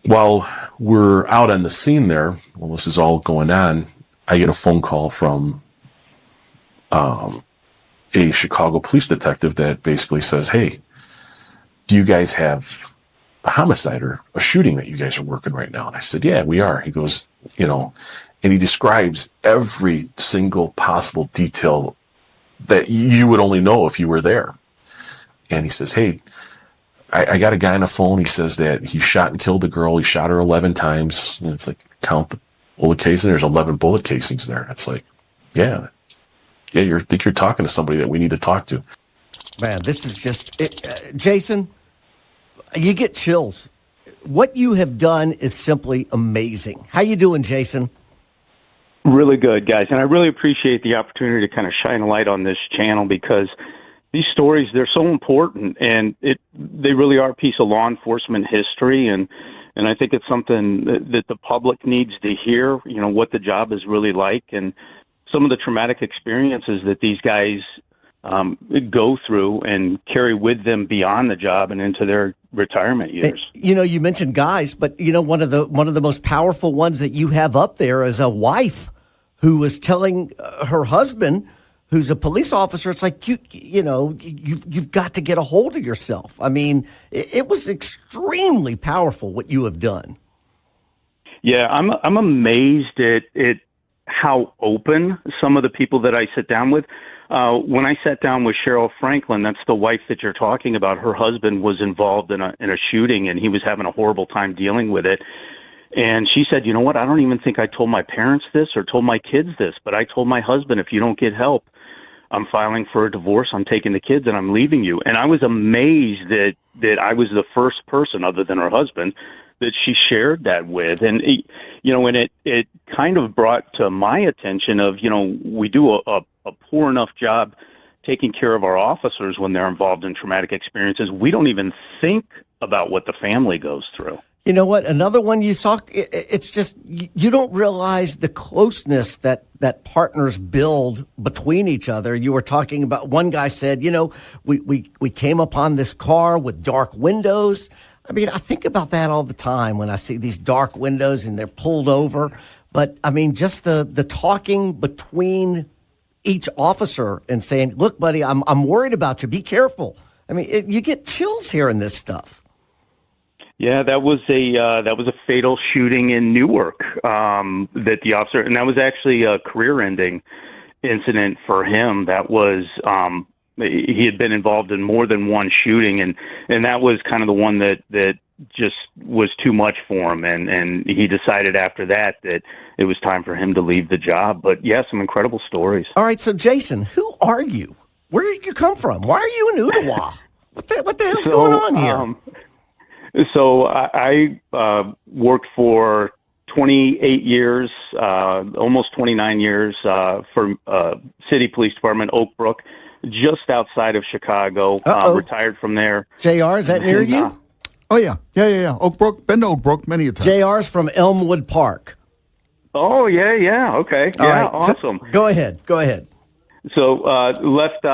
While we're out on the scene there, while this is all going on, I get a phone call from a Chicago police detective that basically says, "Hey, do you guys have a homicide or a shooting that you guys are working right now?" And I said, "Yeah, we are." He goes, and he describes every single possible detail that you would only know if you were there. And he says, "Hey, I got a guy on the phone. He says that he shot and killed the girl. He shot her 11 times. And it's like, count the bullet casing. There's 11 bullet casings there." It's like, yeah, I think you're talking to somebody that we need to talk to. Man, this is just Jason, you get chills. What you have done is simply amazing. How you doing, Jason? Really good, guys. And I really appreciate the opportunity to kind of shine a light on this channel, because these stories, they're so important, and they really are a piece of law enforcement history. And I think it's something that the public needs to hear, what the job is really like, and some of the traumatic experiences that these guys go through and carry with them beyond the job and into their retirement years. You mentioned guys, but one of the most powerful ones that you have up there is a wife who was telling her husband, who's a police officer, it's like you've got to get a hold of yourself. I mean, it was extremely powerful what you have done. Yeah, I'm amazed at how open some of the people that I sit down with. When I sat down with Cheryl Franklin, that's the wife that you're talking about. Her husband was involved in a shooting, and he was having a horrible time dealing with it. And she said, "You know what? I don't even think I told my parents this or told my kids this, but I told my husband, if you don't get help, I'm filing for a divorce, I'm taking the kids, and I'm leaving you." And I was amazed that I was the first person, other than her husband, that she shared that with. And it kind of brought to my attention of, we do a poor enough job taking care of our officers when they're involved in traumatic experiences. We don't even think about what the family goes through. You know what? Another one you saw, it's just, you don't realize the closeness that partners build between each other. You were talking about, one guy said, we came upon this car with dark windows. I mean, I think about that all the time when I see these dark windows and they're pulled over. But I mean, just the talking between each officer and saying, "Look, buddy, I'm worried about you. Be careful." I mean, you get chills hearing this stuff. Yeah, that was a fatal shooting in Newark that the officer, and that was actually a career-ending incident for him. That was he had been involved in more than one shooting, and that was kind of the one that just was too much for him, and he decided after that it was time for him to leave the job. But yeah, some incredible stories. All right, so Jason, who are you? Where did you come from? Why are you in Ottawa? What the hell's going on here? So I worked for 28 years, almost 29 years for City Police Department, Oak Brook, just outside of Chicago. Retired from there. JR, is that near you? Oh, yeah. Oak Brook. Been to Oak Brook many a time. JR's from Elmwood Park. Oh, yeah. Okay. All yeah, right. awesome. Go ahead. So left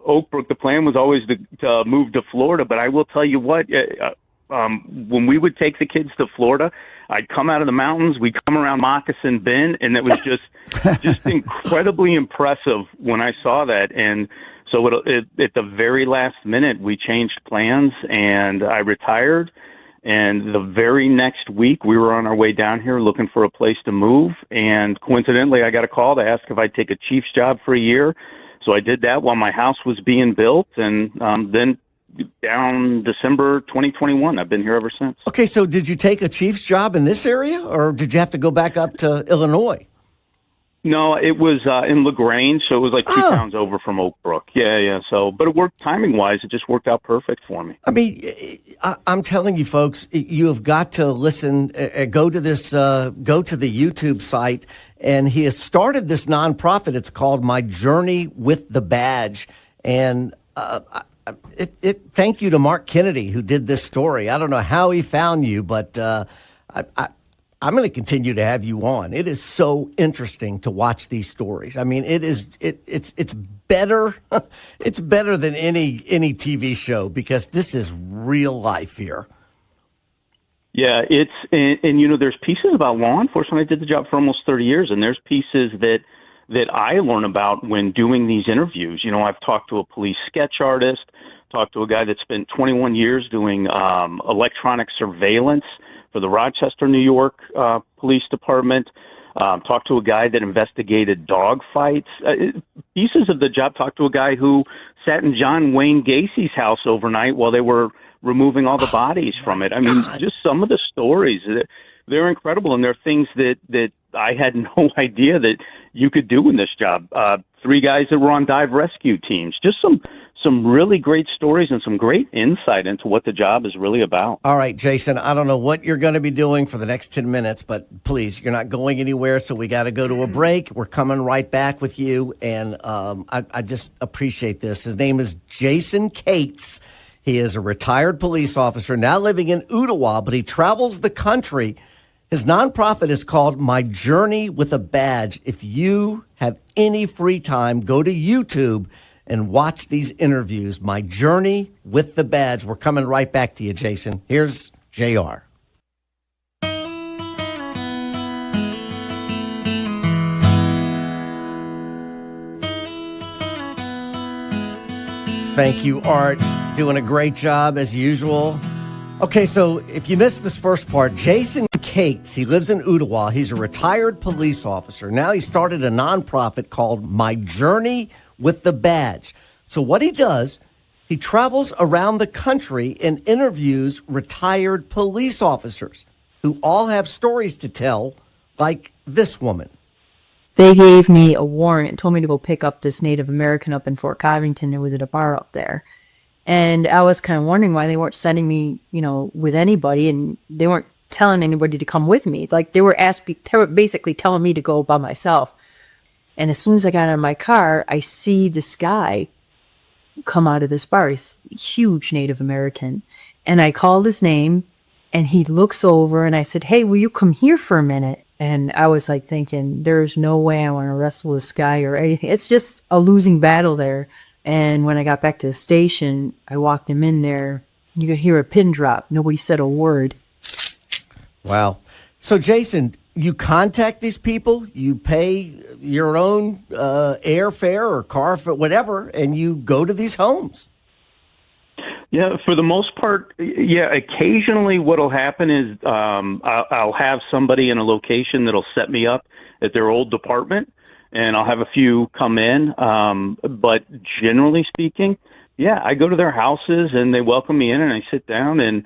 Oak Brook. The plan was always to move to Florida, but I will tell you what, when we would take the kids to Florida, I'd come out of the mountains, we'd come around Moccasin Bend, and it was just incredibly impressive when I saw that. And so at the very last minute, we changed plans, and I retired. And the very next week, we were on our way down here looking for a place to move. And coincidentally, I got a call to ask if I'd take a chief's job for a year. So I did that while my house was being built. And then down December 2021, I've been here ever since. Okay, so did you take a chief's job in this area, or did you have to go back up to Illinois? No, it was in LaGrange, so it was like 2 towns over from Oak Brook. Yeah. So, but it worked timing-wise. It just worked out perfect for me. I mean, I'm telling you, folks, you have got to listen. Go to the YouTube site, and he has started this nonprofit. It's called My Journey with the Badge, and thank you to Mark Kennedy who did this story. I don't know how he found you, but I'm going to continue to have you on. It is so interesting to watch these stories. I mean, it's better. It's better than any TV show, because this is real life here. Yeah, and there's pieces about law enforcement. I did the job for almost 30 years, and there's pieces that I learn about when doing these interviews. I've talked to a police sketch artist, talked to a guy that spent 21 years doing electronic surveillance for the Rochester, New York Police Department. Talked to a guy that investigated dog fights. Pieces of the job. Talked to a guy who sat in John Wayne Gacy's house overnight while they were removing all the bodies from it. I mean, just some of the stories, they're incredible, and they're things that I had no idea that you could do in this job. 3 guys that were on dive rescue teams. Just some really great stories and some great insight into what the job is really about. All right, Jason, I don't know what you're going to be doing for the next 10 minutes, but please, you're not going anywhere, so we got to go to a break. We're coming right back with you, and I just appreciate this. His name is Jason Cates. He is a retired police officer now living in Ottawa, but he travels the country. His nonprofit is called My Journey with a Badge. If you have any free time, go to YouTube and watch these interviews. My Journey with the Badge. We're coming right back to you, Jason. Here's JR. Thank you, Art. Doing a great job as usual. Okay, so if you missed this first part, Jason Cates, he lives in Ottawa. He's a retired police officer. Now he started a nonprofit called My Journey with the Badge. So what he does, he travels around the country and interviews retired police officers who all have stories to tell, like this woman. They gave me a warrant and told me to go pick up this Native American up in Fort Covington. There was at a bar up there. And I was kind of wondering why they weren't sending me, with anybody, and they weren't telling anybody to come with me. Like they were basically telling me to go by myself. And as soon as I got out of my car, I see this guy come out of this bar. He's a huge Native American. And I called his name, and he looks over, and I said, "Hey, will you come here for a minute?" And I was like thinking, there's no way I want to wrestle this guy or anything. It's just a losing battle there. And when I got back to the station, I walked him in there. You could hear a pin drop. Nobody said a word. Wow. So, Jason, you contact these people, you pay your own airfare or car fare, whatever, and you go to these homes. Yeah, for the most part, yeah. Occasionally what'll happen is I'll have somebody in a location that'll set me up at their old department, and I'll have a few come in. But generally speaking, yeah, I go to their houses and they welcome me in, and I sit down and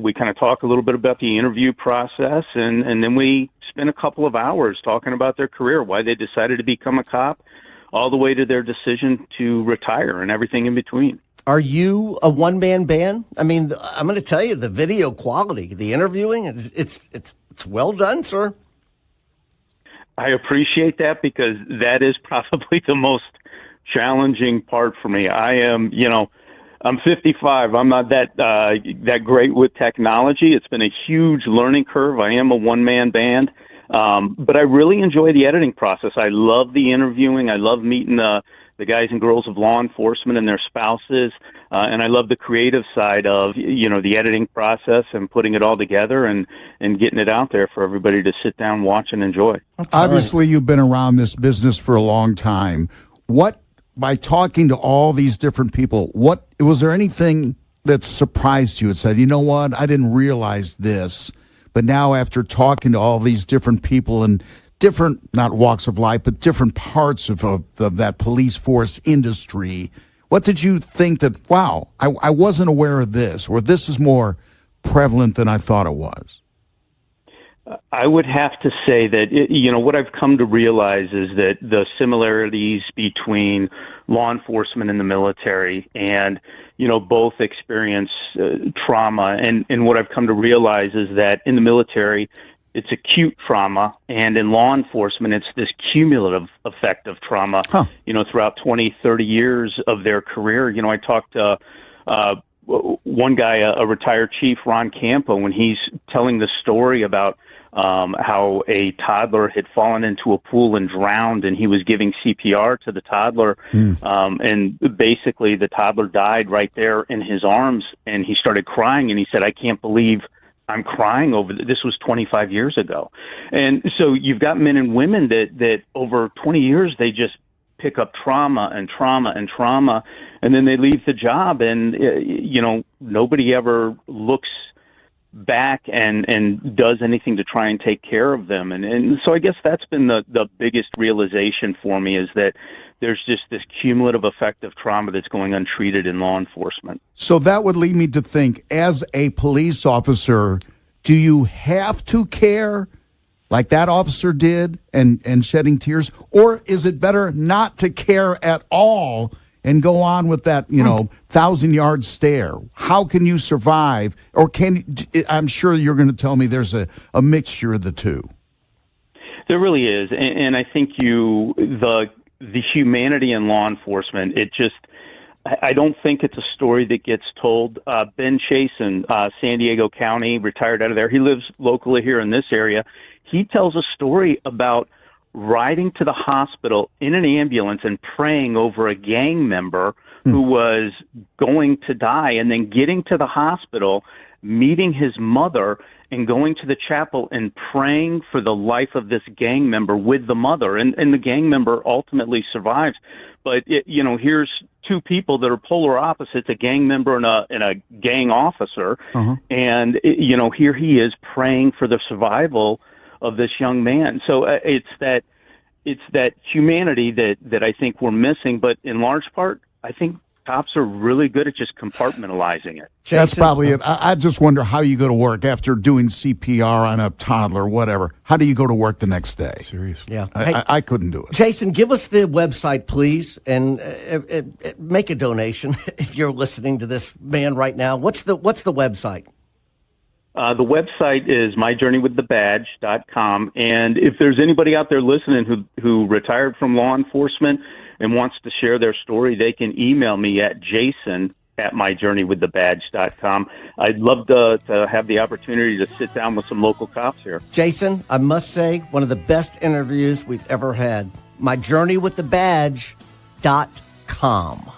we kind of talk a little bit about the interview process, and then we spend a couple of hours talking about their career, why they decided to become a cop, all the way to their decision to retire and everything in between. Are you a one-man band? I mean, I'm going to tell you, the video quality, the interviewing, it's well done, sir. I appreciate that, because that is probably the most challenging part for me. I'm 55. I'm not that great with technology. It's been a huge learning curve. I am a one-man band, but I really enjoy the editing process. I love the interviewing. I love meeting the guys and girls of law enforcement and their spouses, and I love the creative side of the editing process and putting it all together and getting it out there for everybody to sit down, watch, and enjoy. Obviously, you've been around this business for a long time. By talking to all these different people, was there anything that surprised you and said, you know what, I didn't realize this, but now after talking to all these different people and different, not walks of life, but different parts of that police force industry, what did you think that, wow, I wasn't aware of this, or this is more prevalent than I thought it was? I would have to say that, what I've come to realize is that the similarities between law enforcement and the military, and, both experience trauma. And what I've come to realize is that in the military, it's acute trauma, and in law enforcement, it's this cumulative effect of trauma, throughout 20, 30 years of their career. I talked to one guy, a retired chief, Ron Campo, when he's telling the story about how a toddler had fallen into a pool and drowned, and he was giving CPR to the toddler. And basically the toddler died right there in his arms, and he started crying, and he said, "I can't believe I'm crying over this was 25 years ago. And so you've got men and women that over 20 years, they just pick up trauma and trauma and trauma, and then they leave the job, and nobody ever looks back and does anything to try and take care of them. And so I guess that's been the biggest realization for me, is that there's just this cumulative effect of trauma that's going untreated in law enforcement. So that would lead me to think, as a police officer, do you have to care like that officer did and shedding tears? Or is it better not to care at all and go on with that, 1,000-yard stare? How can you survive? Or I'm sure you're going to tell me there's a mixture of the two. There really is. And I think the humanity in law enforcement, I don't think it's a story that gets told. Ben Chase in San Diego County, retired out of there. He lives locally here in this area. He tells a story about riding to the hospital in an ambulance and praying over a gang member who was going to die, and then getting to the hospital, meeting his mother, and going to the chapel and praying for the life of this gang member with the mother. And the gang member ultimately survives. But, here's two people that are polar opposites, a gang member and a gang officer. Uh-huh. And, here he is praying for the survival of this young man. So it's that humanity that I think we're missing. But in large part, I think cops are really good at just compartmentalizing it. Jason, that's probably it. I just wonder how you go to work after doing CPR on a toddler, whatever. How do you go to work the next day? Seriously. Yeah. I couldn't do it. Jason, give us the website, please, and make a donation if you're listening to this man right now. What's the website? The website is myjourneywiththebadge.com. And if there's anybody out there listening who retired from law enforcement and wants to share their story, they can email me at jason@myjourneywiththebadge.com. I'd love to have the opportunity to sit down with some local cops here. Jason, I must say, one of the best interviews we've ever had. myjourneywiththebadge.com.